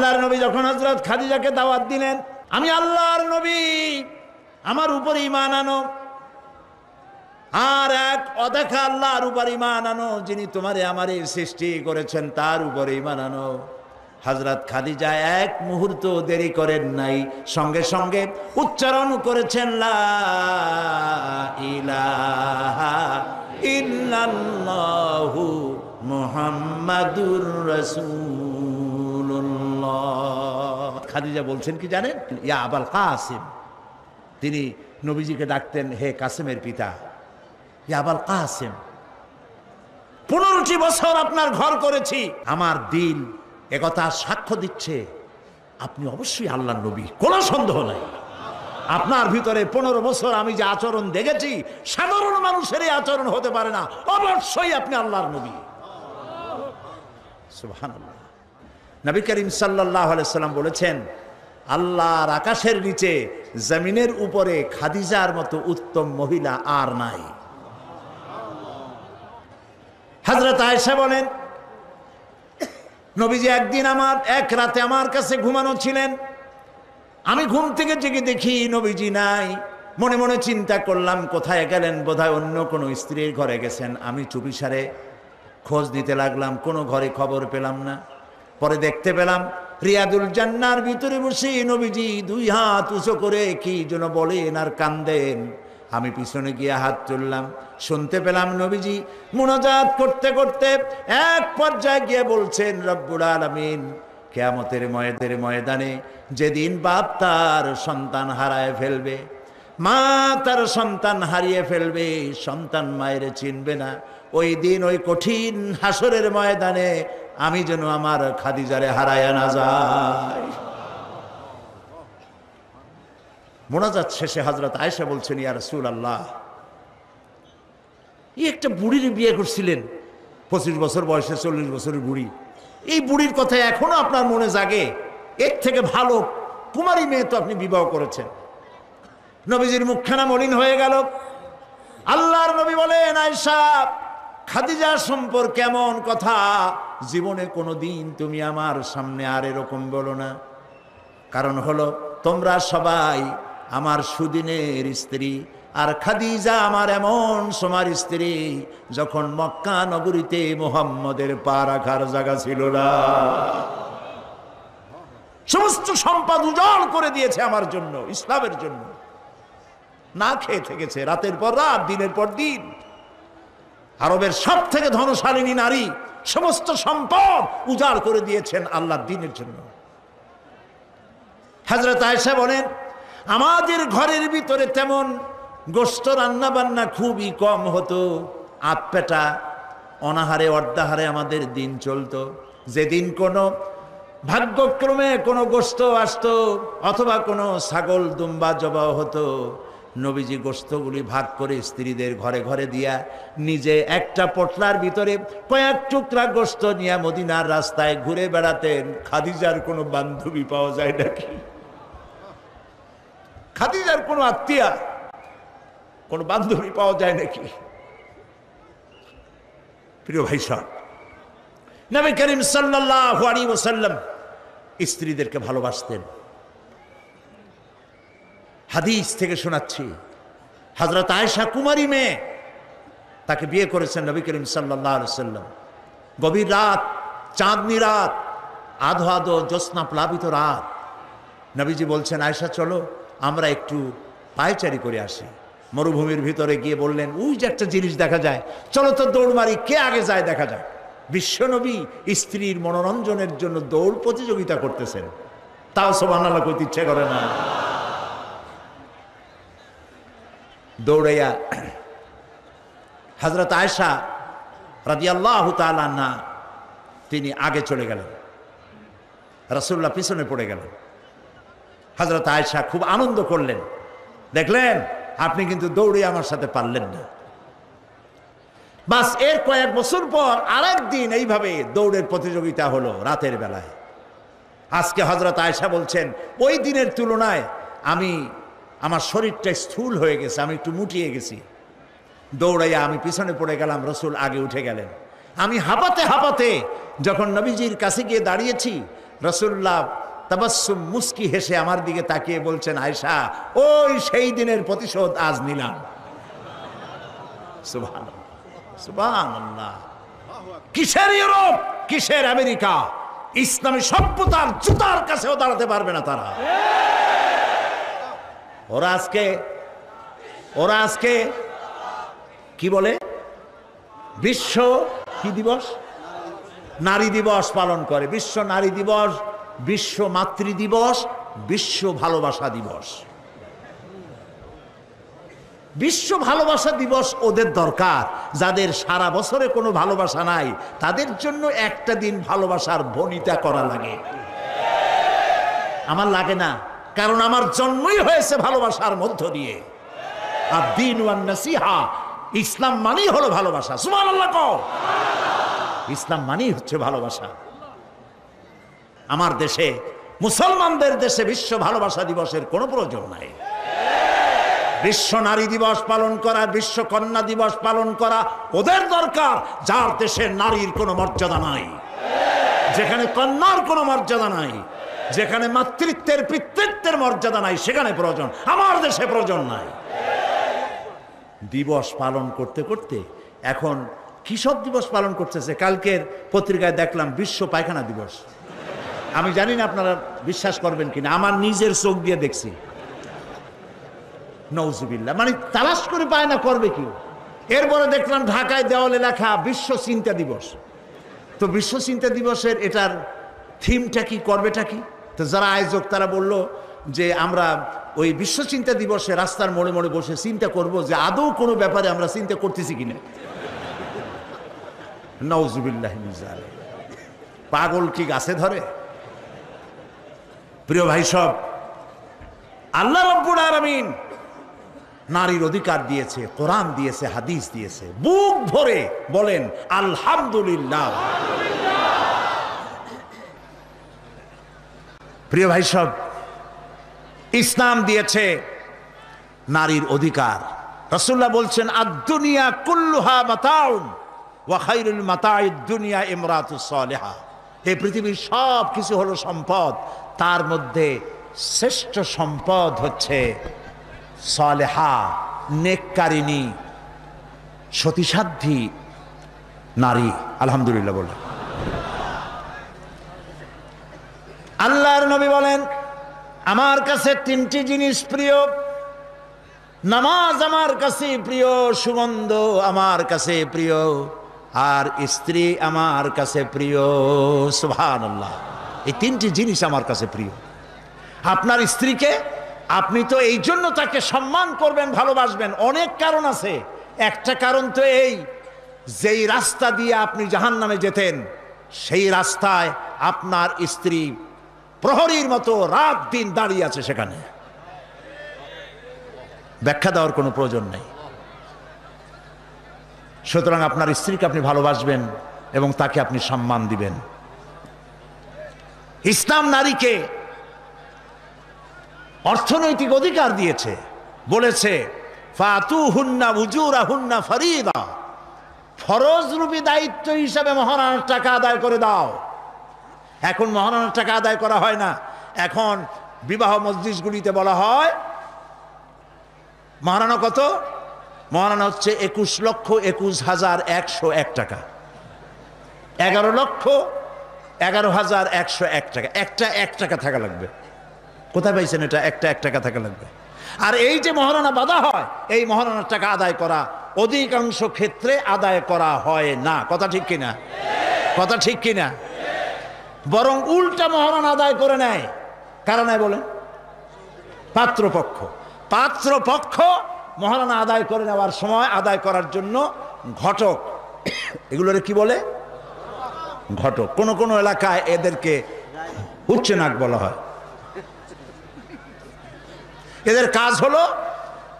আল্লাহর নবী যখন হযরত খাদিজাকে দাওয়াত দিলেন, আমি আল্লাহর নবী, আমার উপর ঈমান আনো, আর এক অদেখা আল্লাহর উপর ঈমান আনো, যিনি তোমারে আমারে সৃষ্টি করেছেন তার উপর ঈমান আনো। হযরত খাদিজা এক মুহূর্ত দেরি করেন নাই, সঙ্গে সঙ্গে উচ্চারণ করেছেন লা ইলাহা ইল্লাল্লাহু মুহাম্মাদুর রাসূলুল্লাহ। খাদিজা বলছেন কি জানেন? ইয়া আবাল কাসিম। তিনি নবীজিকে ডাকতেন হে কাসেমের পিতা, ইয়া আবাল কাসিম, 15টি বছর আপনার ঘর করেছি, আমার দিল একথা সাক্ষ্য দিচ্ছে আপনি অবশ্যই আল্লাহর নবী, কোনো সন্দেহ নাই। আপনার ভিতরে 15 বছর আমি যে আচরণ দেখেছি, সাধারণ মানুষের এই আচরণ হতে পারে না, অবশ্যই আপনি আল্লাহর নবী। সুবহানাল্লাহ। নবী করিম সাল্লাল্লাহু আলাইহি সাল্লাম বলেছেন, আল্লাহর আকাশের নিচে জমিনের উপরে খাদিজার মতো উত্তম মহিলা আর নাই। হযরত আয়েশা বলেন, নবীজি একদিন এক রাতে আমার কাছে ঘুমানো ছিলেন, আমি ঘুম থেকে জেগে দেখি নবীজি নাই। মনে মনে চিন্তা করলাম কোথায় গেলেন, বোধহয় অন্য কোনো স্ত্রীর ঘরে গেছেন। আমি চুপিসারে খোঁজ নিতে লাগলাম, কোনো ঘরে খবর পেলাম না। পরে দেখতে পেলাম রিয়াদুল জান্নার ভিতরে বসে নবীজি 2 হাত উঁচু করে কি যেন বলেন আর কান্দেন। আমি পিছনে গিয়ে হাত তুললাম, শুনতে পেলাম নবীজি মুনাজাত করতে করতে এক পর্যায়ে গিয়ে বলছেন, রব্বুল আলামিন কিয়ামতের ময়দানে যেদিন বাপ তার সন্তান হারায় ফেলবে, মা তার সন্তান হারিয়ে ফেলবে, সন্তান মায়ের চিনবে না, ওই দিন ওই কঠিন হাসরের ময়দানে আমি যেন আমার খাদিজারে হারায় না যাই। মোনাজাত শেষে হযরত আয়েশা বলছেন, ইয়া রাসূলুল্লাহ, এই একটা বুড়ির বিয়ে করছিলেন, 25 বছর বয়সে, 40 বছরের বুড়ি, এই বুড়ির কথা এখনো আপনার মনে জাগে? এর থেকে ভালো কুমারী মেয়ে তো আপনি বিবাহ করেছেন। নবীজির মুখখানা মলিন হয়ে গেল। আল্লাহর নবী বলেন, আয়েশা, খাদিজা সম্পর্কে এমন কথা জীবনে কোনোদিন তুমি আমার সামনে আর এরকম বলো না। কারণ হলো তোমরা সবাই আমার সুদিনের স্ত্রী, আর খাদিজা আমার এমন সময়ের স্ত্রী যখন মক্কা নগরীতে মুহাম্মদের পা রাখার জায়গা ছিল না। সমস্ত সম্পদ উজাড় করে দিয়েছে আমার জন্য, ইসলামের জন্য। না খেয়ে থেকেছে রাতের পর রাত, দিনের পর দিন। আরবের সব থেকে ধনশালিনী নারী, সমস্ত সম্পদ উজাড় করে দিয়েছেন আল্লাহর দ্বীনের জন্য। হযরত আয়েশা বলেন, আমাদের ঘরের ভিতরে তেমন গোশত রান্না বান্না খুবই কম হতো, আধপেটা অনাহারে অর্ধাহারে আমাদের দিন চলতো। যেদিন কোনো ভাগ্যক্রমে কোনো গোশত আসতো অথবা কোনো ছাগল দুম্বা জবাও হতো, নবীজি গোশতগুলি ভাগ করে স্ত্রীদের ঘরে ঘরে দিয়া নিজে একটা পটলার ভিতরে কয়েক টুকরা গোশত নিয়ে মদিনার রাস্তায় ঘুরে বেড়াতেন। খাদিজার কোনো বান্ধবী পাওয়া যায় নাকি? খাদিজার কোনো আত্মীয়া, কোনো বান্ধবী পাওয়া যায় নাকি? প্রিয় ভাই সাহেব, নবী করিম সাল্লাল্লাহু আলাইহি ওয়াসাল্লাম স্ত্রীদেরকে ভালোবাসতেন। হাদিস থেকে শোনাচ্ছি, হযরত আয়েশা কুমারী মেয়ে, তাকে বিয়ে করেছেন নবী করিম সাল্লাল্লাহু আলাইহি ওয়াসাল্লাম। গভীর রাত, চাঁদনি রাত, আধো আধো জ্যোৎস্না প্লাবিত রাত, নবীজি বলছেন, আয়েশা চলো আমরা একটু পায়চারি করে আসি। মরুভূমির ভিতরে গিয়ে বললেন, ওই যে একটা জিনিস দেখা যায়, চলো তো দৌড় মারি, কে আগে যায় দেখা যায়। বিশ্বনবী স্ত্রীর মনোরঞ্জনের জন্য দৌড় প্রতিযোগিতা করতেছেন, তাও সুবহানাল্লাহ কইতে ইচ্ছে করে না। দৌড়াইয়া হযরত আয়েশা রাদিয়াল্লাহু তাআলা আনহা তিনি আগে চলে গেলেন, রাসূলুল্লাহ পিছনে পড়ে গেলেন। হযরত আয়েশা খুব আনন্দ করলেন, দেখলেন আপনি কিন্তু দৌড়ে আমার সাথে পারলেন না। বাস এর কয়েক বছর পর আরেক দিন এইভাবে দৌড়ের প্রতিযোগিতা হলো রাতের বেলায়। আজকে হযরত আয়েশা বলছেন, ওই দিনের তুলনায় আমার শরীরটা স্থূল হয়ে গেছে, আমি একটু মুটিয়ে গেছি। দৌড়াইয়া আমি পিছনে পড়ে গেলাম, রাসূল আগে উঠে গেলেন। আমি হাঁপাতে হাঁপাতে যখন নবীজির কাছে গিয়ে দাঁড়িয়েছি, রাসূলুল্লাহ তাবাসসুম মুস্কি হেসে আমার দিকে তাকিয়ে বলছেন, আয়েশা ওই সেই দিনের প্রতিশোধ আজ নিলাম। সুবহানাল্লাহ, সুবহানাল্লাহ। কিসের ইউরোপ, কিসের আমেরিকা, ইসলামী সভ্যতার জুতার কাছেও দাঁড়াতে পারবে না তারা। ওরা আজকে কি বলে, বিশ্ব কি দিবস, নারী দিবস পালন করে। বিশ্ব নারী দিবস, বিশ্ব মাতৃ দিবস, বিশ্ব ভালোবাসা দিবস। বিশ্ব ভালোবাসা দিবস ওদের দরকার, যাদের সারা বছরে কোনো ভালোবাসা নাই, তাদের জন্য একটা দিন ভালোবাসার বনিতা করা লাগে। আমার লাগে না, কারণ আমার জন্মই হয়েছে ভালোবাসার মধ্য দিয়ে। আর দ্বীন ওয়ান নাসিহা, ইসলাম মানেই হলো ভালোবাসা। সুবহানাল্লাহ কও। ইসলাম মানেই হচ্ছে ভালোবাসা। আমার দেশে, মুসলমানদের দেশে বিশ্ব ভালোবাসা দিবসের কোনো প্রয়োজন নাই। বিশ্ব নারী দিবস পালন করা, বিশ্ব কন্যা দিবস পালন করা ওদের দরকার, যার দেশে নারীর কোনো মর্যাদা নাই, যেখানে কন্যার কোনো মর্যাদা নাই, যেখানে মাতৃত্বের পিতৃত্বের মর্যাদা নাই, সেখানে প্রয়োজন। আমার দেশে প্রয়োজন নাই। দিবস পালন করতে করতে এখন কিসব দিবস পালন করতেছে। কালকের পত্রিকায় দেখলাম বিশ্ব পায়খানা দিবস। আমি জানি না আপনারা বিশ্বাস করবেন কিনা, আমার নিজের চোখ দিয়ে দেখছি। নওজুবিল্লাহ, মানে তালাশ করে পায় না, করবে কি। এরপরে দেখলাম ঢাকায় দেওয়ালে লেখা বিশ্ব চিন্তা দিবস। তো বিশ্ব চিন্তা দিবসের এটার থিমটা কি, করবেটা কি? তো যারা আয়োজক তারা বলল যে আমরা ওই বিশ্ব চিন্তা দিবসে রাস্তার মোড়ে মোড়ে বসে চিন্তা করব যে আদৌ কোনো ব্যাপারে আমরা চিন্তা করতেছি কিনা। নওজুবিল্লাহ মিন যালিক। পাগল কি গাছে ধরে? প্রিয় ভাই সব, আল্লাহ রাব্বুল আলামিন নারীর অধিকার দিয়েছে, কোরআন দিয়েছে, হাদিস দিয়েছে। বুক ভরে বলেন আলহামদুলিল্লাহ। প্রিয় ভাই সব, ইসলাম দিয়েছে নারীর অধিকার। রাসূলুল্লাহ বলছেন আদ-দুনিয়া কুল্লুহা মাতাউন ওয়া খায়রুল মাতাইদ দুনিয়া ইমরাতুস সালিহা। এই পৃথিবীর সব কিছু হলো সম্পদ, তার মধ্যে শ্রেষ্ঠ সম্পদ হচ্ছে সালেহা, নেককারিনী, সতীসাধ্বী নারী। আলহামদুলিল্লাহ বলেন। আল্লাহর নবী বলেন আমার কাছে তিনটি জিনিস প্রিয়, নামাজ আমার কাছে প্রিয়, সুগন্ধ আমার কাছে প্রিয়, আর স্ত্রী আমার কাছে প্রিয়। সুবহানাল্লাহ। এই তিনটি জিনিস আমার কাছে প্রিয়। আপনার স্ত্রীকে আপনি তো এই জন্য তাকে সম্মান করবেন, ভালোবাসবেন, অনেক কারণ আছে। একটা কারণ তো এই, যেই রাস্তা দিয়ে আপনি জাহান্নামে যেতেন, সেই রাস্তায় আপনার স্ত্রী প্রহরীর মতো রাত দিন দাঁড়িয়ে আছে, সেখানে ব্যাখ্যা দেওয়ার কোনো প্রয়োজন নেই। সুতরাং আপনার স্ত্রীকে আপনি ভালোবাসবেন এবং তাকে আপনি সম্মান দিবেন। ইসলাম নারীকে অর্থনৈতিক অধিকার দিয়েছে, বলেছে ফাতুহুন্না উজুরাহুন্না ফরিদা, ফরজরূপী দায়িত্ব হিসাবে মহারণার টাকা আদায় করে দাও। এখন মহারণার টাকা আদায় করা হয় না, এখন বিবাহ মজলিসগুলিতে বলা হয় মহারণা কত? মহারণা হচ্ছে 21,21,101 টাকা, 11,11,101 টাকা। একটা 1 টাকা থাকা লাগবে। কোথায় পাইছেন এটা? একটা 1 টাকা থাকা লাগবে। আর এই যে মহারণা বাঁধা হয়, এই মহারণার টাকা আদায় করা অধিকাংশ ক্ষেত্রে আদায় করা হয় না। কথা ঠিক কিনা? কথা ঠিক কিনা? বরং উল্টা মহারণা আদায় করে নেয়। কারণ বলেন পাত্রপক্ষ। পাত্রপক্ষ মহারণা আদায় করে নেওয়ার সময় আদায় করার জন্য ঘটক, এগুলোরে কি বলে? ঘটক। কোন কোন এলাকায় এদেরকে উচ্চে নাক বলা হয়। এদের কাজ হলো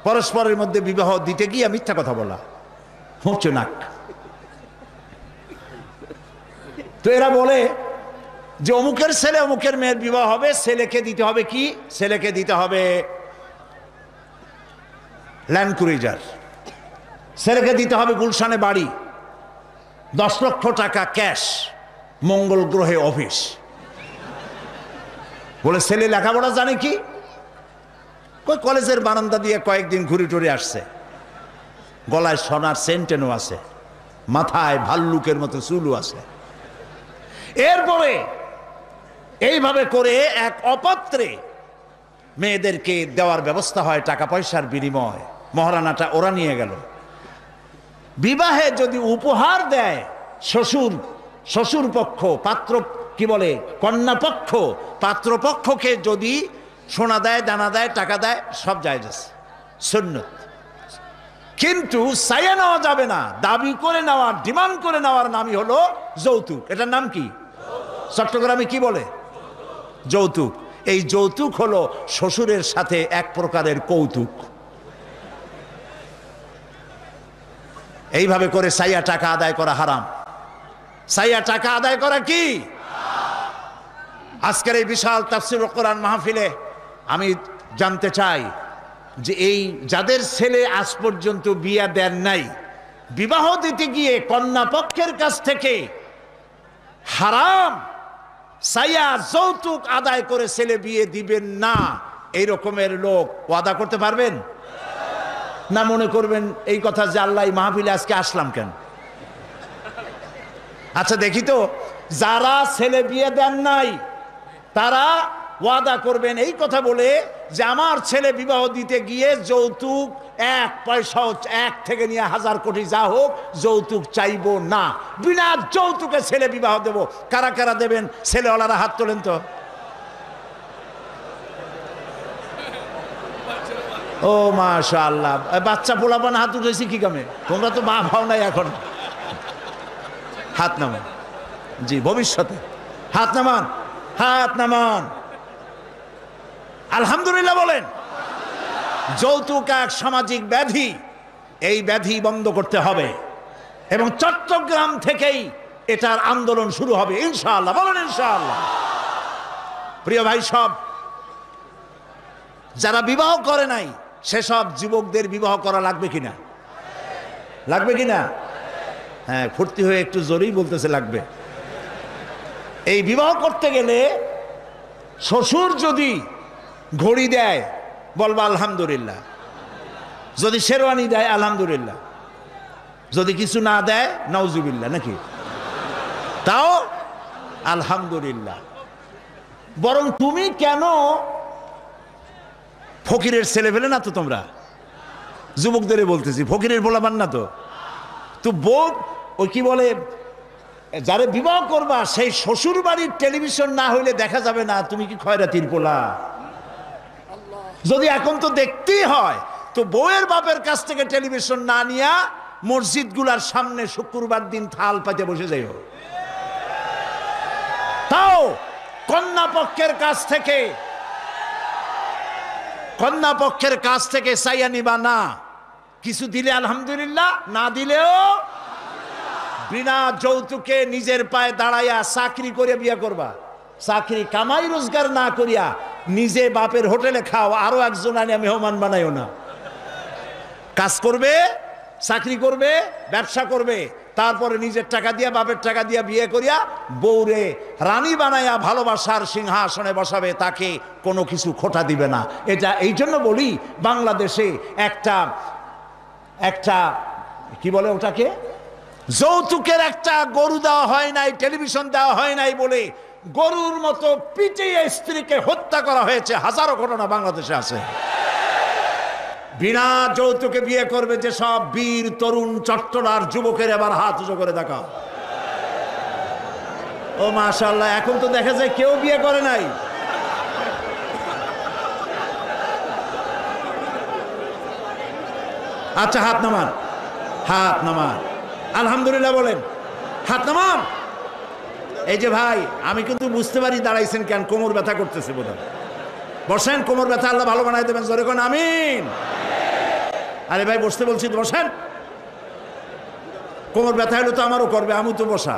পরস্পরের মধ্যে বিবাহ দিতে গিয়ে মিথ্যা কথা বলা, উচ্চ নাক। তো এরা বলে যে অমুকের ছেলে অমুকের মেয়ের বিবাহ হবে, ছেলেকে দিতে হবে কি? ছেলেকে দিতে হবে ল্যান্ড ক্রুইজার, ছেলেকে দিতে হবে গুলশানে বাড়ি, 10 লক্ষ টাকা ক্যাশ, মঙ্গল গ্রহে অফিস। বলে ছেলে লেখাপড়া জানে কি? কলেজের বারান্দা দিয়ে কয়েকদিন ঘুরে টুরে আসছে, গলায় সোনার সেন্টেনও আছে, মাথায় ভাল্লুকের মতো চুলও আছে। এরপরে এইভাবে করে এক অপাত্রে মেয়েদেরকে দেওয়ার ব্যবস্থা হয় টাকা পয়সার বিনিময়, মহারানাটা ওরা নিয়ে গেল। বিবাহে যদি উপহার দেয় শ্বশুর পক্ষ, পাত্র কি বলে কন্যা পক্ষ, পাত্রপক্ষকে যদি সোনা দেয়, দানা দেয়, টাকা দেয়, সব জায়েজ আছে, সুন্নত। কিন্তু চাইয়া নেওয়া যাবে না, দাবি করে নেওয়া, ডিমান্ড করে নেওয়ার নামই হলো যৌতুক। এটার নাম কি? চট্টগ্রামে কি বলে? যৌতুক। এই যৌতুক হলো শ্বশুরের সাথে এক প্রকারের কৌতুক। এইভাবে করে চাইয়া টাকা আদায় করা হারাম। চাইয়া টাকা আদায় করা কি? আজকের এই বিশাল তাফসীরুল কোরআন মাহফিলে আমি জানতে চাই যে এই যাদের ছেলে আজ পর্যন্ত বিয়ে দেন নাই, বিবাহ দিতে গিয়ে কন্যা পক্ষের কাছ থেকে হারাম চাইয়া যৌতুক আদায় করে ছেলে বিয়ে দিবেন না, এই রকমের লোক ওয়াদা করতে পারবেন না? মনে করবেন এই কথা যে আল্লাহ মাহফিলে আজকে আসলাম কেন? আচ্ছা দেখি তো, যারা ছেলে বিয়ে দেন নাই তারা ওয়াদা করবেন এই কথা বলে যে আমার ছেলে বিবাহ দিতে গিয়ে যৌতুক এক পয়সাও, এক থেকে নিয়ে 1000 কোটি যা হোক, যৌতুক চাইবো না, বিনা যৌতুকে ছেলে বিবাহ দেব। কারা কারা দেবেন? ছেলেওয়ালারা হাত তোলেন তো। ও মাশাআল্লাহ, বাচ্চা পোলাপান হাত উঠেছি কি কামে? তোমরা তো মা ভাও নাই এখন। হাত নামান। জি, ভবিষ্যতে হাত নামান, হাত নামান। আলহামদুলিল্লাহ বলেন। যৌতুক এক সামাজিক ব্যাধি, এই ব্যাধি বন্ধ করতে হবে এবং চট্টগ্রাম থেকেই এটার আন্দোলন শুরু হবে ইনশাআল্লাহ। বলেন ইনশাআল্লাহ। প্রিয় ভাই, সব যারা বিবাহ করে নাই সেসব যুবকদের বিবাহ করা লাগবে কিনা? লাগবে কিনা? হ্যাঁ, ফুর্তি হয়ে একটু জোরেই বলতেছে লাগবে। এই বিবাহ করতে গেলে শ্বশুর যদি ঘড়ি দেয় বলবা আলহামদুলিল্লাহ, যদি শেরওয়ানি দেয় আলহামদুলিল্লাহ, যদি কিছু না দেয় নাউজুবিল্লাহ, নাকি? তাও আলহামদুলিল্লাহ। বরং তুমি কেন ফকিরের ছেলে ফেলে না তো? তোমরা যুবকদের বলতেছি, ফকিরের বলাবার না তো। তো বউ ওই কি বলে, যারা বিবাহ করবা সেই শ্বশুর বাড়ির টেলিভিশন না হইলে দেখা যাবে না তুমি কি খয়রাতির পোলা। যদি এখন তো দেখতেই হয়, তো বউয়ের বাপের কাছ থেকে টেলিভিশন না নিয়া মসজিদ গুলার সামনে শুক্রবার দিন থাল পাইতে বসে যাইও। তাও কন্যা পক্ষের কাছ থেকে চাইয়া নিবা না। কিছু দিলে আলহামদুলিল্লাহ, না দিলেও বিনা যৌতুকে নিজের পায়ে দাঁড়াইয়া চাকরি করে বিয়ে করবা। চাকরি কামাই রোজগার না করিয়া নিজে বাপের হোটেলে খাও, আরো একজন আনিয়া মেহমান বানাইও না। কাজ করবে, চাকরি করবে, ব্যবসা করবে, তারপরে নিজের টাকা দিয়া, বাপের টাকা দিয়া বিয়ে করিয়া বউরে রানী বানাইয়া ভালোবাসার সিংহাসনে বসাবে, তাকে কোনো কিছু খোটা দিবে না। এটা এই জন্য বলি, বাংলাদেশে একটা কি বলে ওটাকে, যৌতুকের একটা গরু দেওয়া হয় নাই, টেলিভিশন দেওয়া হয় নাই বলে গরুর মতো পিটিয়ে স্ত্রীকে হত্যা করা হয়েছে। হাজারো ঘটনা বাংলাদেশে আছে। বিনা যৌতুকে বিয়ে করবে যে সব বীর তরুণ চট্টলার যুবকের এবার হাত উঁচু করে দেখাও। ও মাশাআল্লাহ, এখন তো দেখা যায় কেউ বিয়ে করে নাই। আচ্ছা, হাত নামান, হাত নামান। আলহামদুলিল্লাহ বলেন, হাত নামান। এই যে ভাই, আমি কিন্তু বুঝতে পারি দাঁড়াইছেন কেন, কোমর ব্যথা করতেছে বোধহয়। বসেন, কোমর ব্যথা আল্লাহ ভালো বানাই দেবেন, জোরে কোন আমিন। আরে ভাই, বসতে বলছি তো বসেন। কোমর ব্যথা হলে তো আমারও করবে, আমি তো বসা।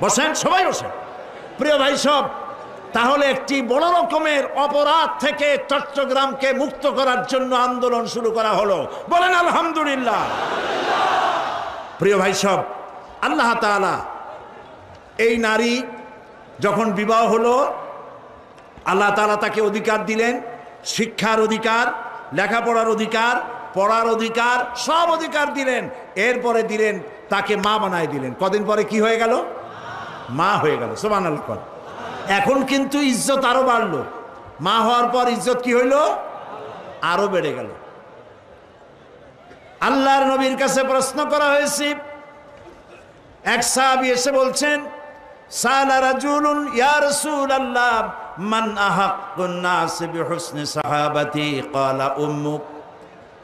বসেন, সবাই বসেন। প্রিয় ভাই সব, তাহলে একটি বড় রকমের অপরাধ থেকে চট্টগ্রামকে মুক্ত করার জন্য আন্দোলন শুরু করা হলো। বলেন আলহামদুলিল্লাহ। প্রিয় ভাই সব, আল্লাহ তাআলা এই নারী যখন বিবাহ হলো, আল্লাহ তাআলা তাকে অধিকার দিলেন, শিক্ষার অধিকার, লেখাপড়ার অধিকার, পড়ার অধিকার, সব অধিকার দিলেন। এরপরে দিলেন তাকে মা বানায় দিলেন। কদিন পরে কি হয়ে গেল? মা হয়ে গেল। সুবহানাল্লাহ। এখন কিন্তু ইজ্জত আরো বাড়লো। মা হওয়ার পর ইজ্জত কি হইল? আরো বেড়ে গেল। আল্লাহর নবীর কাছে প্রশ্ন করা হয়েছে। এক সাহাবী এসে বলছেন, সালা রাজুলুন ইয়া রাসূলুল্লাহ মান আহাক্কুন নাস বিহুসনি সাহাবাতি ক্বালা উম্মুক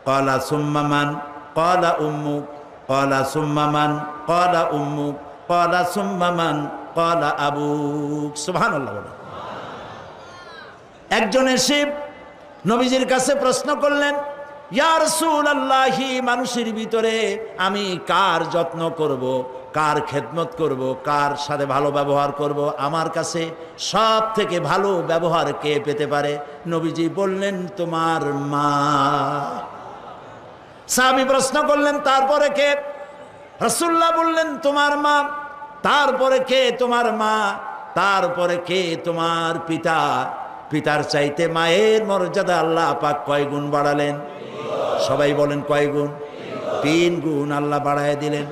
ক্বালা সুম্মা মান ক্বালা উম্মুক ক্বালা সুম্মা মান ক্বালা উম্মুক ক্বালা সুম্মা মান ক্বালা আবুক। সুবহানাল্লাহ। একজন এসে নবীজির কাছে প্রশ্ন করলেন, ইয়া রাসূলুল্লাহ, মানুষের ভিতরে আমি কার যত্ন করব, কার খেদমত করব, কার সাথে ভালো ব্যবহার করব, আমার কাছে সব থেকে ভালো ব্যবহার কে পেতে পারে? নবীজি বললেন, তোমার মা। সাহাবী প্রশ্ন করলেন, তারপরে কে? রাসূলুল্লাহ বললেন, তোমার মা। তারপরে কে? তোমার মা। তারপরে কে? তোমার পিতা। পিতার চাইতে মায়ের মর্যাদা আল্লাহ পাক কয় গুণ বাড়ালেন? সবাই বলেন কয় গুণ? 3 গুণ আল্লাহ বাড়ায় দিলেন।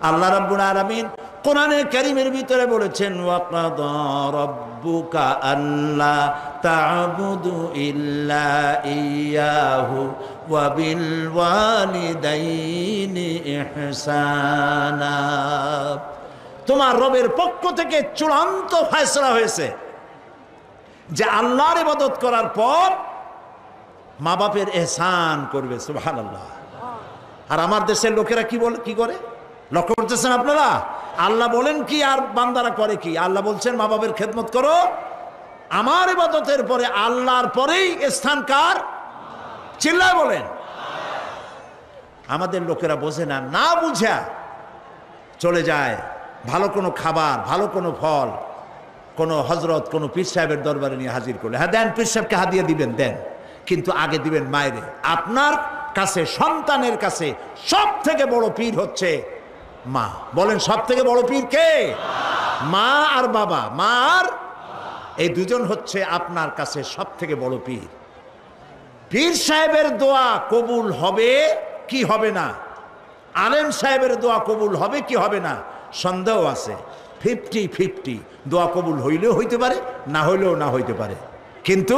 আল্লাহ রাব্বুল আলামিন কোরআনে কারীমের ভিতরে বলেছেন, ওয়াকাদা রাব্বুকা আল্লা তা'বুদু ইল্লা ইয়াহু ওয়া বিল ওয়ালিদাইনি ইহসানা। তোমার রবের পক্ষ থেকে চূড়ান্ত ফয়সালা হয়েছে যে আল্লাহর ইবাদত করার পর মা বাপের এহসান করবে। সুবহানাল্লাহ। আর আমার দেশের লোকেরা কি বলে, কি করে? লক্ষ্য করতেছেন আপনারা? আল্লাহ বলেন কি আর বান্দারা করে কি? আল্লাহ বলছেন মা বাপের খেদমত করো। আমার ইবাদতের পরে আল্লাহর পরেই স্থান কার? চিল্লায় বলেন। আমাদের লোকেরা বোঝে না, না বুঝা চলে যায় ভালো কোনো খাবার, ভালো কোনো ফল কোনো হজরত, কোনো পীর সাহেবের দরবারে নিয়ে হাজির করলে, হ্যাঁ দেন, পীর সাহেবকে হাদিয়া দিবেন, দেন, কিন্তু আগে দিবেন মায়েরে। আপনার কাছে, সন্তানের কাছে সব থেকে বড় পীর হচ্ছে মা। বলেন সব থেকে বড় পীর কে? মা আর বাবা। মা আর এই দুজন হচ্ছে আপনার কাছে সব থেকে বড় পীর। পীর সাহেবের দোয়া কবুল হবে কি হবে না, আলেম সাহেবের দোয়া কবুল হবে কি হবে না, সন্দেহ আছে। 50-50, দোয়া কবুল হইলেও হইতে পারে, না হইলেও না হইতে পারে। কিন্তু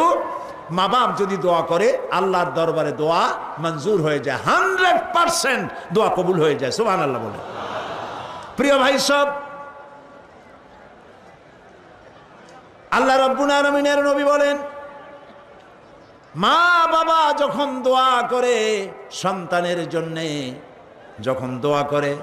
মা বাপ যদি দোয়া করে, আল্লাহর দরবারে দোয়া মঞ্জুর হয়ে যায়। 100% দোয়া কবুল হয়ে যায়। সুবহানাল্লাহ বলে। প্রিয় ভাই সব, আল্লাহ রাব্বুল আলামিনের নবী বলেন, মা বাবা যখন দোয়া করে সন্তানের জন্যে, যখন দোয়া করে,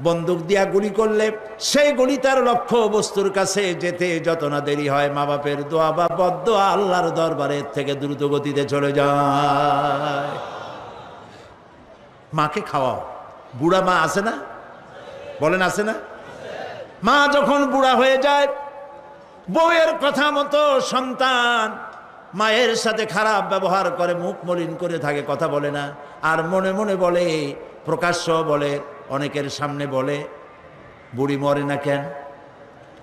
বন্দুক দিয়া গুলি করলে সেই গুলি তার লক্ষ্য বস্তুর কাছে যেতে যত না দেরি হয়, মা বাপের দোয়া বা বদদোয়া আল্লাহর দরবারের থেকে দ্রুত গতিতে চলে যায়। মাকে খাওয়াও। বুড়া মা আছে না? বলেন আছে না? মা যখন বুড়া হয়ে যায়, বউয়ের কথা মতো সন্তান মায়ের সাথে খারাপ ব্যবহার করে, মুখ মলিন করে থাকে, কথা বলে না, আর মনে মনে বলে, প্রকাশ্য বলে, অনেকের সামনে বলে, বুড়ি মরে না কেন?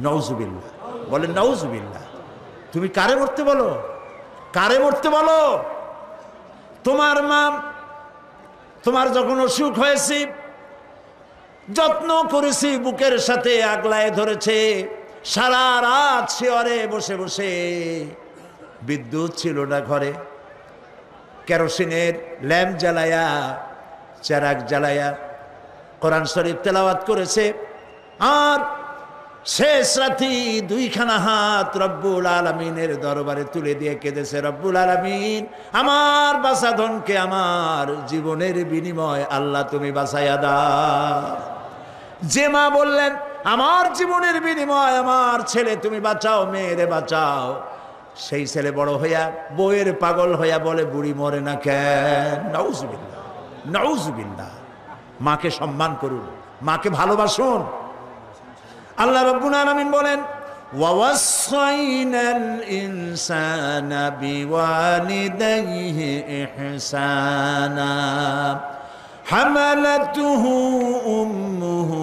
নাউজুবিল্লাহ। বলেন নাউজুবিল্লাহ। তুমি কারে মরতে বলো? কারে মরতে বলো? তোমার মা, তোমার যখন অসুখ হয়েছে, যত্ন করেছি, বুকের সাথে আগলায় ধরেছে, সারা রাত শিয়রে বসে বসে, বিদ্যুৎ ছিল না ঘরে, কেরোসিনের ল্যাম্প জ্বালায়া, চেরাগ জ্বালায়া কোরআন শরীফ তেলাওয়াত করেছে। আর শেষ রাতি 2খানা হাত রব্বুল আলামিনের দরবারে তুলে দিয়ে কেঁদেছে, রব্বুল আলামিন, আমার বাঁচাধনকে আমার জীবনের বিনিময় আল্লাহ তুমি বাঁচাইয়া দাও। যে মা বললেন, আমার জীবনের বিনিময় আমার ছেলে তুমি বাঁচাও, মেয়েরে বাঁচাও, সেই ছেলে বড় হইয়া বউয়ের পাগল হইয়া বলে, বুড়ি মরে না কেন? নাউজুবিল্লাহ, নাউজুবিল্লাহ। মাকে সম্মান করুন, মাকে ভালোবাসুন। আল্লাহ রাব্বুল আলামিন বলেন, ওয়াওয়াসাইনাল ইনসানা বিওয়ালিদাইহি ইহসানা হামালাতুহু উম্মুহু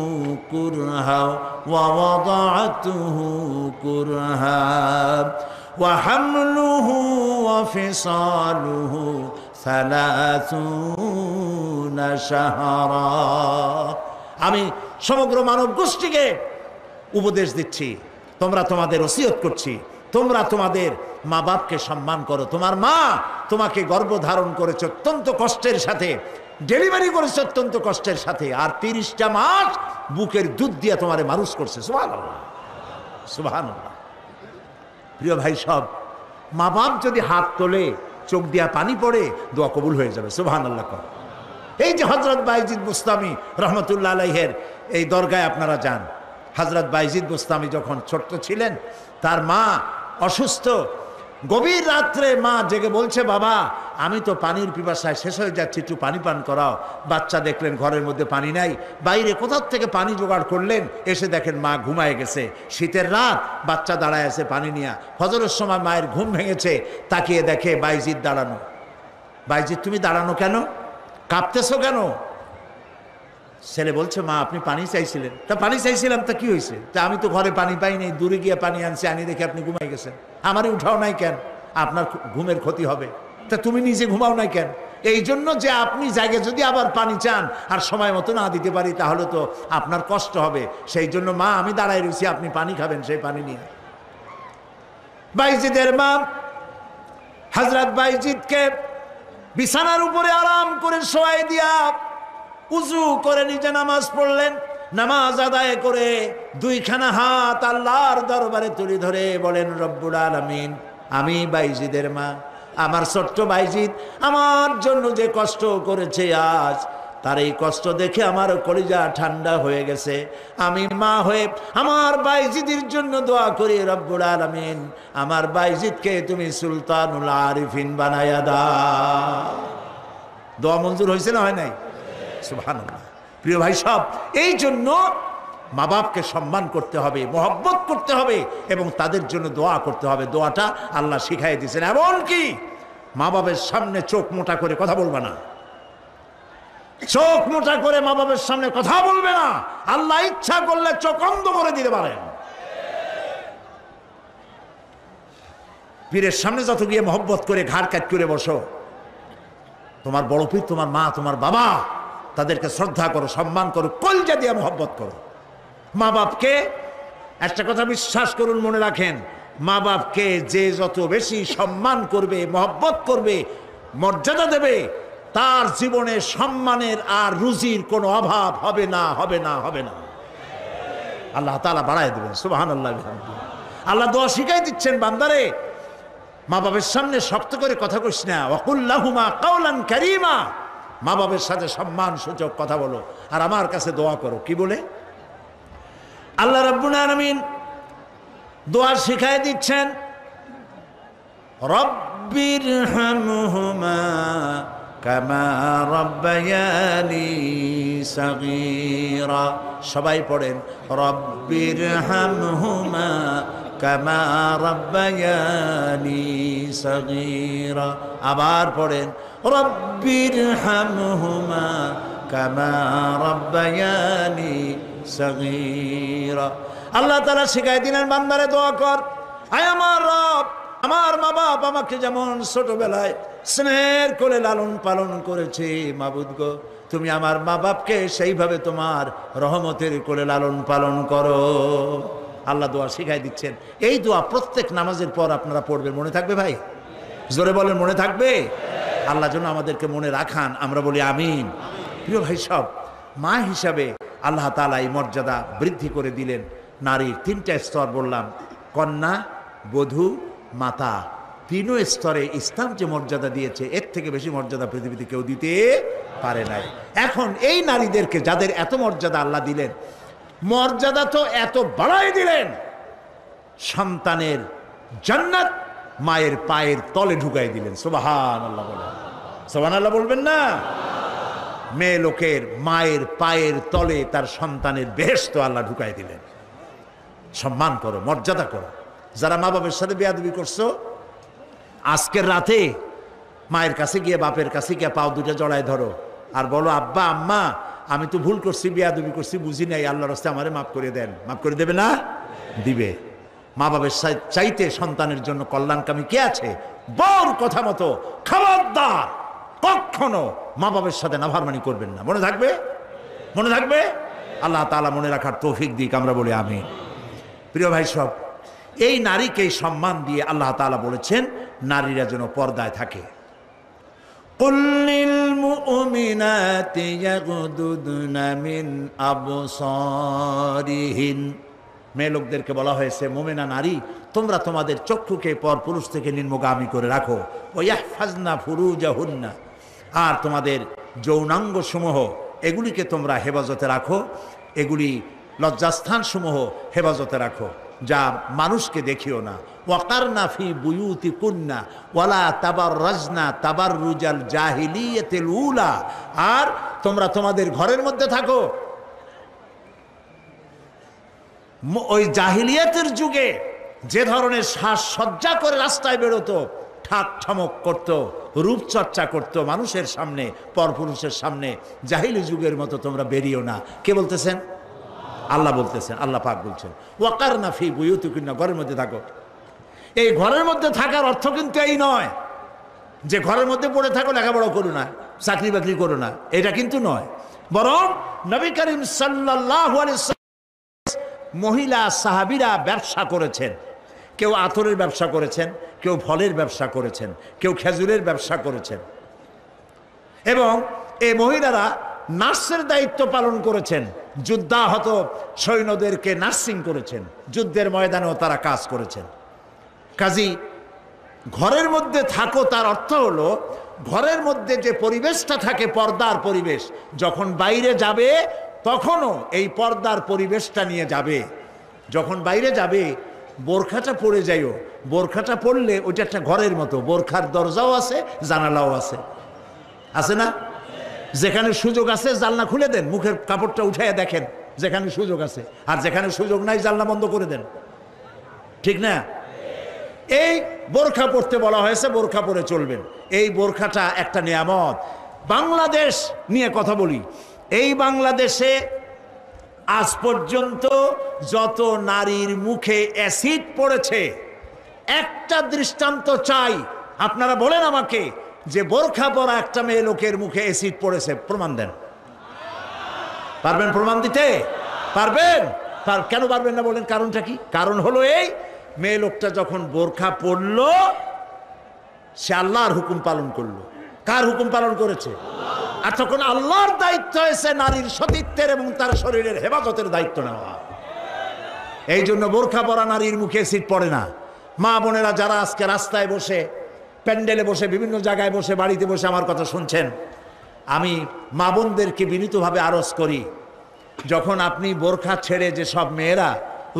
কুরহা ওয়া ওয়াদাআতুহু কুরহা ওয়া হামলুহু ওয়া ফিসালুহু 30 শাহরা। আমি সমগ্র মানব গোষ্ঠীকে উপদেশ দিচ্ছি, তোমরা তোমাদের ওসিয়ত করছি, তোমরা তোমাদের মা বাপকে সম্মান করো। তোমার মা তোমাকে গর্ভধারণ করেছে অত্যন্ত কষ্টের সাথে, ডেলিভারি করেছে অত্যন্ত কষ্টের সাথে, আর 30টা মাস বুকের দুধ দিয়ে তোমারে মানুষ করছে। সুবহানাল্লাহ, সুবহানাল্লাহ। প্রিয় ভাই সব, মা বাপ যদি হাত তোলে, চোখ দিয়া পানি পড়ে, দোয়া কবুল হয়ে যাবে। সুবহানাল্লাহ। এই যে হযরত বাইজিদ বুস্তামি রহমতুল্লাহ আলাইহের এই দরগায় আপনারা যান, হযরত বাইজিদ বুস্তামি যখন ছোট্ট ছিলেন, তার মা অসুস্থ, গভীর রাত্রে মা জেগে বলছে, বাবা আমি তো পানির পিপাসায় শেষ হয়ে যাচ্ছি, একটু পানি পান করাও। বাচ্চা দেখলেন ঘরের মধ্যে পানি নাই, বাইরে কোথাও থেকে পানি জোগাড় করলেন, এসে দেখেন মা ঘুমায় গেছে। শীতের রাত, বাচ্চা দাঁড়ায় আছে পানি নিয়ে। ফজরের সময় মায়ের ঘুম ভেঙেছে, তাকিয়ে দেখে বাইজিদ দাঁড়ানো। বাইজিদ তুমি দাঁড়ানো কেন, কাঁপতেছো কেন? ছেলে বলছে, মা আপনি পানি চাইছিলেন। তা পানি চাইছিলাম, তা কি হয়েছে? তা আমি তো ঘরে পানি পাই নাই, দূরে গিয়ে পানি আনছি, আনি দেখে আপনি ঘুমাই গেছেন, আমারই উঠাও নাই কেন? আপনার ঘুমের ক্ষতি হবে। তা তুমি নিজে ঘুমাও নাই কেন? এই জন্য যে আপনি জায়গায় যদি আবার পানি চান আর সময় মতো না দিতে পারি, তাহলে তো আপনার কষ্ট হবে। সেই জন্য মা আমি দাঁড়ায় রয়েছি, আপনি পানি খাবেন, সেই পানি নিয়ে। বাইজিদের মা হযরত বাইজিদকে বিছানার উপরে আরাম করে শোয়াই দিয়া উজু করে নিজে নামাজ পড়লেন। নামাজ আদায় করে দুইখানা হাত আল্লাহর দরবারে তুলে ধরে বলেন, রব্বুল আলামিন, আমি বাইজিদের মা, আমার ছোট্ট বাইজিদ আমার জন্য যে কষ্ট করেছে আজ, তার এই কষ্ট দেখে আমার কলিজা ঠান্ডা হয়ে গেছে। আমি মা হয়ে আমার বাইজিদের জন্য দোয়া করি, রব্বুল আলামিন আমার বাইজিদকে তুমি সুলতানুল আরিফিন বানায়া দাও। দোয়া মঞ্জুর হয়েছে না হয় নাই? সুবহানাল্লাহ। প্রিয় ভাই সব, এই জন্য মা বাপকে সম্মান করতে হবে, মহব্বত করতে হবে এবং তাদের জন্য দোয়া করতে হবে। দোয়াটা আল্লাহ শিখাই দিয়েছেন। এমনকি মা বাবের সামনে চোখ মোটা করে কথা বলবে না, চোখ মোটা করে মা বাবের সামনে কথা বলবে না। আল্লাহ ইচ্ছা করলে চোখ অন্ধ করে দিতে পারেন। পীরের সামনে যত গিয়ে মহব্বত করে ঘাড় কাট করে বসো, তোমার বড় পীর, তোমার মা, তোমার বাবা, তাদেরকে শ্রদ্ধা করো, সম্মান করো, কলজা দিয়ে মহব্বত করো। মা বাপকে একটা কথা বিশ্বাস করুন, মনে রাখেন, মা বাপকে যে যত বেশি সম্মান করবে, মহব্বত করবে, মর্যাদা দেবে, তার জীবনে সম্মানের আর রুজির কোনো অভাব হবে না, হবে না, হবে না। আল্লাহ তাআলা বাড়ায় দেবেন। সুবহানাল্লাহ। আল্লাহ দোয়া শিখাই দিচ্ছেন, বান্দারে মা বাবার সামনে শক্ত করে কথা কইস না, ওয়াকুল লাহুমা কাওলান কারীমা, মা বাবার সাথে সম্মান সূচক কথা বলো আর আমার কাছে দোয়া করো। কি বলে? আল্লাহ রাব্বুল আলামিন দোয়া শিখাই দিচ্ছেন, রব্বিরহামহুমা কামা রাব্বায়ানি সাগীরা। সবাই পড়েন, রব্বিরহামহুমা কামা রাব্বায়ানি সাগীরা। আবার পড়েন, রব্বিরহামহুমা কামা রাব্বায়ানি সাগীরা। আল্লাহ তাআলা শিখাই দিলেন, বান্দারে দোয়া কর, আয় আমার রব, আমার মা বাপ আমাকে যেমন ছোটবেলায় স্নেহের কোলে লালন পালন করেছে, মাবুদ গো তুমি আমার মা বাপকে সেইভাবে তোমার রহমতের কোলে লালন পালন করো। আল্লাহ দোয়া শিখাই দিচ্ছেন। এই দোয়া প্রত্যেক নামাজের পর আপনারা পড়বেন। মনে থাকবে ভাই? জোরে বলেন, মনে থাকবে? আল্লাহ যেন আমাদেরকে মনে রাখান, আমরা বলি আমিন। প্রিয় ভাই সব, মা হিসাবে আল্লাহ তাআলা এই মর্যাদা বৃদ্ধি করে দিলেন। নারীর 3টা স্তর বললাম, কন্যা, বধূ, মাতা। 3 স্তরে ইসলাম যে মর্যাদা দিয়েছে, এর থেকে বেশি মর্যাদা পৃথিবীতে কেউ দিতে পারে নাই। এখন এই নারীদেরকে যাদের এত মর্যাদা আল্লাহ দিলেন, মর্যাদা তো এত বাড়াই দিলেন, সন্তানের জান্নাত মায়ের পায়ের তলে ঢুকাই দিলেন। সুবহানাল্লাহ বলেন, সুবহানাল্লাহ বলবেন না? মেয়ে লোকের মায়ের পায়ের তলে তার সন্তানের বেহেশত আল্লাহ ঢুকাই দিলেন। সম্মান করো, মর্যাদা করো। যারা মা বাবার সাথে বেয়াদবি করছো, আজকের রাতে মায়ের কাছে গিয়ে, বাপের কাছে গিয়ে পাও দুটো জড়ায় ধরো আর বলো, আব্বা আম্মা আমি তো ভুল করছি, বেয়াদবি করছি, বুঝি নাই, আল্লাহর রাস্তায় আমারে মাফ করে দেন। মাফ করে দেবে না? দিবে। মা বাবার চাইতে সন্তানের জন্য কল্যাণকামী কে আছে? বউর কথা মতো খবরদার কখনো মা বাবার সাথে নাফরমানি করবেন না। মনে থাকবে? মনে থাকবে? আল্লাহ তাআলা মনে রাখার তৌফিক দিক, আমরা বলি আমিন। প্রিয় ভাই সব, এই নারীকে সম্মান দিয়ে আল্লাহ তাআলা বলেছেন নারীরা যেন পর্দায় থাকে। কুল্লিল মুমিনাতি ইয়াগুদুদনা মিন আবসারিহিন, মেয়ে লোকদেরকে বলা হয়েছে মুমিনা নারী তোমরা তোমাদের চক্ষুকে পরপুরুষ থেকে নিম্নগামী করে রাখো। ওয়াহফাজনা ফুরুজাহুন্না, আর তোমাদের যৌনাঙ্গ সমূহ এগুলিকে তোমরা হেফাজতে রাখো, এগুলি লজ্জাস্থান সমূহ হেফাজতে রাখো, যা মানুষকে দেখিও না। ওয়াকারনা ফি বুয়ুতিকুন্না ওয়ালা তাবাররাজনা তাবাররুজাল জাহিলিয়াতিল উলা, আর তোমরা তোমাদের ঘরের মধ্যে থাকো ওই জাহিলিয়াতের যুগে যে ধরনের সাজসজ্জা করে রাস্তায় বেরোতো, ঠাক ঠমক করত, রূপচর্চা করত মানুষের সামনে, পরপুরুষের সামনে, জাহিলি যুগের মতো তোমরা বেরিও না। কে বলতেছেন? আল্লাহ বলতেছেন, আল্লাহ পাক বলছেন ওয়াকারনা ফি বুয়ুতিকুন্না, ঘরের মধ্যে থাকো। এই ঘরের মধ্যে থাকার অর্থ কিন্তু এই নয় যে ঘরের মধ্যে পড়ে থাকো, লেখাপড়া করো না, চাকরি বাকরি করো না, এটা কিন্তু নয়। বরং নবী করিম সাল্লাল্লাহু আলাইহি ওয়াসাল্লাম মহিলা সাহাবীরা ব্যবসা করেছেন। কেউ আতরের ব্যবসা করেছেন, কেউ ফলের ব্যবসা করেছেন, কেউ খেজুরের ব্যবসা করেছেন, এবং এই মহিলারা নার্সের দায়িত্ব পালন করেছেন। যুদ্ধাহত সৈন্যদেরকে নার্সিং করেছেন, যুদ্ধের ময়দানেও তারা কাজ করেছেন। কাজী ঘরের মধ্যে থাকো, তার অর্থ হলো ঘরের মধ্যে যে পরিবেশটা থাকে পর্দার পরিবেশ, যখন বাইরে যাবে তখনও এই পর্দার পরিবেশটা নিয়ে যাবে। যখন বাইরে যাবে বোরখাটা পরে যাইও, বোরখাটা পরলে ওইটা একটা ঘরের মতো, বোরখার দরজাও আছে, জানালাও আছে, আছে না? যেখানে সুযোগ আছে জানলা খুলে দেন, মুখের কাপড়টা উঠাইয়া দেখেন যেখানে সুযোগ আছে, আর যেখানে সুযোগ নাই জানলা বন্ধ করে দেন, ঠিক না? এই বোরখা পরতে বলা হয়েছে, বোরখা পরে চলবেন। এই বোরখাটা একটা নিয়ামত। বাংলাদেশ নিয়ে কথা বলি, এই বাংলাদেশে আজ পর্যন্ত যত নারীর মুখে অ্যাসিড পড়েছে, একটা দৃষ্টান্ত চাই। আপনারা বলেন আমাকে যে বোরখা পরা একটা মেয়ে লোকের মুখে অ্যাসিড পড়েছে, প্রমাণ দেন। পারবেন প্রমাণ দিতে? পারবেন? কেন পারবেন না বলেন? কারণটা কি? কারণ হলো এই, মেয়ে লোকটা যখন বোরখা পরলো সে আল্লাহর হুকুম পালন করলো। কার হুকুম পালন করেছে? আর তখন আল্লাহর দায়িত্ব হয়েছে নারীর সতীত্বের এবং তার শরীরের হেফাজতের দায়িত্ব নেওয়া। এই জন্য বোরখা পরা নারীর মুখে অ্যাসিড পড়ে না। মা বোনেরা যারা আজকে রাস্তায় বসে, প্যান্ডেলে বসে, বিভিন্ন জায়গায় বসে, বাড়িতে বসে আমার কথা শুনছেন, আমি মা বোনদেরকে বিনীতভাবে আরজ করি, যখন আপনি বোরখা ছেড়ে, যে সব মেয়েরা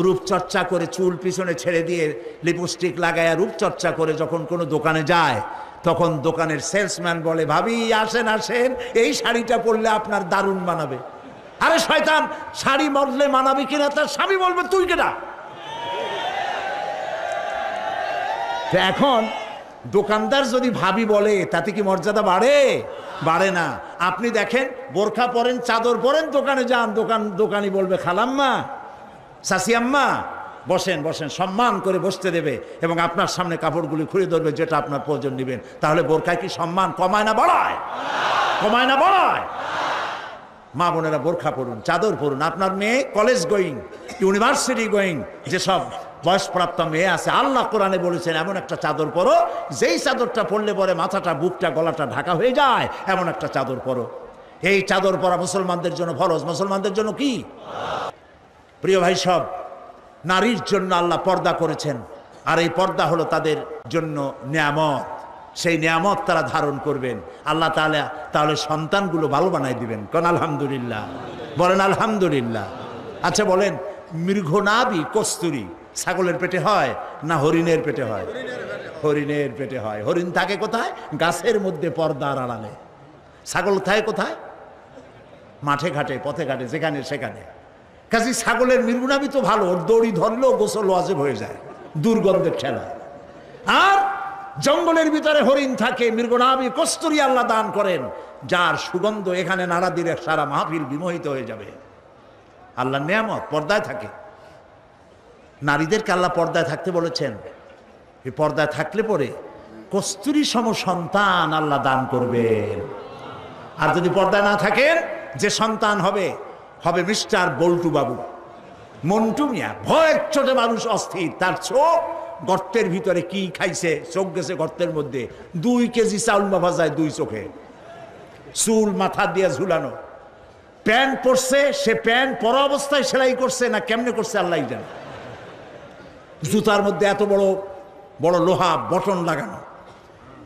রূপচর্চা করে চুল পিছনে ছেড়ে দিয়ে লিপস্টিক লাগায় রূপচর্চা করে যখন কোনো দোকানে যায়, তখন দোকানের সেলসম্যান বলে, ভাবি আসেন আসেন, এই শাড়িটা পরলে আপনার দারুণ মানাবে। আরে শয়তান, শাড়ি মরলে মানাবে কিনা তার স্বামী বলবে তুই কেনা। এখন দোকানদার যদি ভাবি বলে তাতে কি মর্যাদা বাড়ে? বাড়ে না। আপনি দেখেন বোরখা পরেন, চাদর পরেন, দোকানে যান, দোকানি বলবে খালাম্মা, চাচি আম্মা, বসেন বসেন, সম্মান করে বসতে দেবে এবং আপনার সামনে কাপড়গুলি খুলে ধরবে যেটা আপনার প্রয়োজন নেবেন। তাহলে বোরখায় কি সম্মান কমায় না বাড়ায়? কমায় না বাড়ায়? মা বোনেরা বোরখা পরুন, চাদর পরুন। আপনার মেয়ে কলেজ গোয়িং, ইউনিভার্সিটি গোয়িং যেসব বয়সপ্রাপ্ত মেয়ে আছে, আল্লাহ কোরআনে বলেছেন এমন একটা চাদর পরো যেই চাদরটা পরলে পরে মাথাটা, বুকটা, গলাটা ঢাকা হয়ে যায়, এমন একটা চাদর পরো। এই চাদর পরা মুসলমানদের জন্য ফরজ। মুসলমানদের জন্য কি? প্রিয় ভাই সব, নারীর জন্য আল্লাহ পর্দা করেছেন, আর এই পর্দা হলো তাদের জন্য নিয়ামত। সেই নিয়ামত তারা ধারণ করবেন, আল্লাহ তাআলা তাহলে সন্তানগুলো ভালো বানাই দিবেন। কোন আলহামদুলিল্লাহ? বলেন আলহামদুলিল্লাহ। আচ্ছা বলেন, মৃগনাভি কস্তুরী ছাগলের পেটে হয় না হরিণের পেটে হয়? হরিণের পেটে হয়। হরিণ থাকে কোথায়? গাছের মধ্যে, পর্দার আড়ালে। ছাগল থাকে কোথায়? মাঠে ঘাটে, পথে ঘাটে, যেখানে সেখানে। কাজে ছাগলের মৃগনাভি তো ভালো, দড়ি ধরলেও গোসল ওয়াজিব হয়ে যায় দুর্গন্ধের ঠেলা। আর জঙ্গলের ভিতরে হরিণ থাকে, মৃগনাভি কস্তুরী আল্লাহ দান করেন, যার সুগন্ধ এখানে নাড়া দিলে সারা মাহফিল বিমোহিত হয়ে যাবে। আল্লাহর নিয়ামত পর্দায় থাকে। নারীদেরকে আল্লাহ পর্দায় থাকতে বলেছেন। এই পর্দায় থাকলে পরে কস্তুরী সম সন্তান আল্লাহ দান করবেন। আর যদি পর্দায় না থাকেন, যে সন্তান হবে হবে মিস্টার বল্টু বাবু, মন্টু মিয়া। ভয়ের চোটে মানুষ অস্থির, তার চোখ গর্তের ভিতরে কি খাইছে, চোখ গেছে গর্তের মধ্যে। 2 কেজি চাউল মাফা যায় 2 চোখে, চুল মাথা দিয়ে ঝুলানো। প্যান্ট পরছে, সে প্যান্ট পরা অবস্থায় সেলাই করছে না কেমনে করছে আল্লাহ জানে। জুতার মধ্যে এত বড় বড় লোহা বটন লাগানো,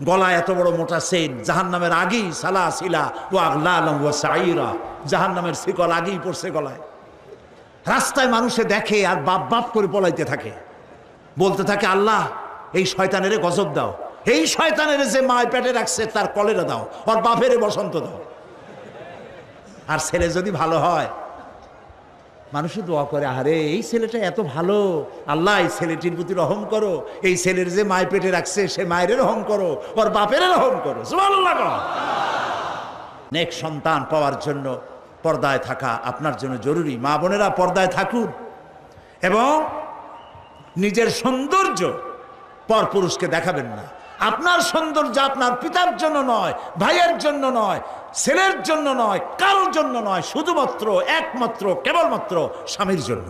গলায় এত বড় মোটা সেন। জাহান্নামের আগেই সালা সিলা ও আগলালম ওয়া সাইরা, জাহান্নামের শিকল আগেই পড়ছে গলায়। রাস্তায় মানুষে দেখে আর বাপ বাপ করে পলাইতে থাকে, বলতে থাকে আল্লাহ এই শয়তানেরে গজব দাও, এই শয়তানেরে যে মায় পেটে রাখছে তার কলেরা দাও, আর বাপেরে বসন্ত দাও। আর ছেলে যদি ভালো হয়, মানুষে দোয়া করে, আরে এই ছেলেটা এত ভালো, আল্লাহ এই ছেলেটির প্রতি রহম করো, এই ছেলের যে মায় পেটে রাখছে সে মায়ের রহম করো, ওর বাপের রহম করো। সুবহানাল্লাহ। নেক সন্তান পাওয়ার জন্য পর্দায় থাকা আপনার জন্য জরুরি। মা বোনেরা পর্দায় থাকুন এবং নিজের সৌন্দর্য পরপুরুষকে দেখাবেন না। আপনার সৌন্দর্য আপনার পিতার জন্য নয়, ভাইয়ের জন্য নয়, ছেলের জন্য নয়, কারোর জন্য নয়, শুধুমাত্র একমাত্র কেবলমাত্র স্বামীর জন্য।